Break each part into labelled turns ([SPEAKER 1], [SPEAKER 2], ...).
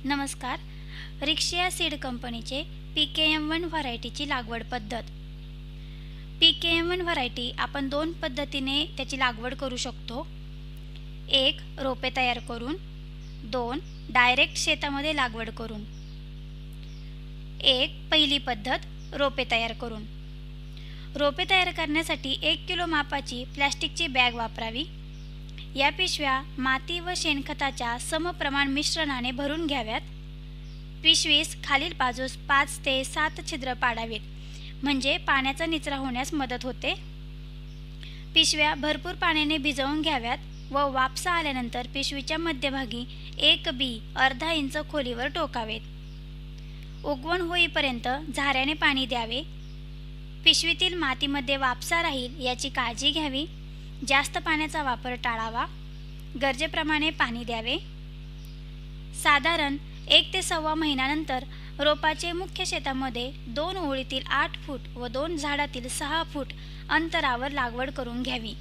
[SPEAKER 1] नमस्कार. रिक्शिया सीड कंपनीचे PKM1 व्हरायटीची लागवड पद्धत. PKM1 व्हरायटी आपण दोन पद्धतीने त्याची लागवड करू शकतो. एक, रोपे तयार करून. दोन, डायरेक्ट शेतामध्ये लागवड करून. पहिली पद्धत, रोपे तयार करून. रोपे तयार करण्यासाठी 1 किलो मापाची प्लॅस्टिकची बॅग वापरावी. या पिशव्या माती व शेणखताच्या समप्रमाण मिश्रणाने भरून घ्याव्यात. पिशवीस खालील बाजूस 5 ते 7 छिद्र पाडावीत, म्हणजे पाण्याचा निचरा होण्यास मदत होते. पिशव्या भरपूर पाण्याने भिजवून घ्याव्यात व वापसा आल्यानंतर पिशवीच्या मध्यभागी एक बी अर्धा इंच खोलीवर टोकावेत. उगवण होईपर्यंत झाऱ्याने पाणी द्यावे. पिशवीतील मातीमध्ये वापसा राहील याची काळजी घ्यावी. जास्त पाण्याचा वापर टाळावा. गरजेप्रमाणे पाणी द्यावे. साधारण 1 ते सव्वा महिन्यानंतर रोपाचे मुख्य शेतामध्ये 2 ओळीतील 8 फूट व 2 झाडातील 6 फूट अंतरावर लागवड करून घ्यावी.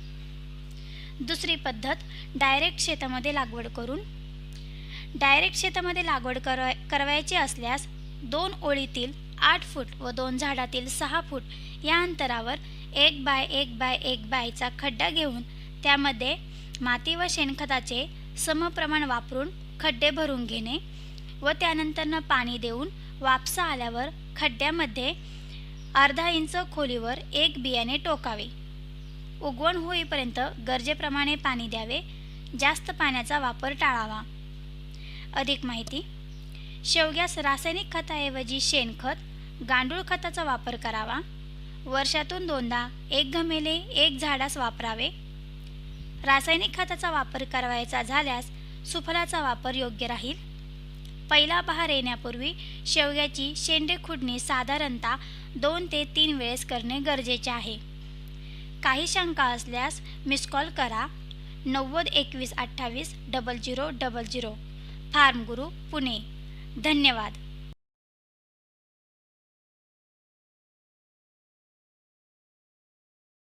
[SPEAKER 1] दुसरी पद्धत, डायरेक्ट शेतामध्ये लागवड करून. डायरेक्ट शेतामध्ये लागवड करायची असल्यास 2 ओळीतील 8 फूट व 2 झाडातील 6 फूट या अंतरावर 1 बाय 1 बाय 1 बायचा खड्डा घेऊन त्यामध्ये माती व शेणखताचे समप्रमाण वापरून खड्डे भरून घेणे व त्यानंतर पाणी देऊन वापसा आल्यावर खड्ड्यामध्ये अर्धा इंच खोलीवर एक बियाणे टोकावे. उगवण होईपर्यंत गरजेप्रमाणे पाणी द्यावे. जास्त पाण्याचा वापर टाळावा. अधिक माहिती: शेवग्यास रासायनिक खताऐवजी शेणखत, गांडूळ खताचा वापर करावा. वर्षातून 2दा 1 घमेले 1 झाडास वापरावे. रासायनिक खताचा वापर करायचा झाल्यास सुफलाचा वापर योग्य राहील. पहिला बहार येण्यापूर्वी शेवग्याची शेंडे खुडणी साधारणतः 2 ते 3 वेळेस करणे गरजेचे आहे. काही शंका असल्यास मिस कॉल करा. 90 21 28 0000. फार्म गुरु, पुणे. धन्यवाद.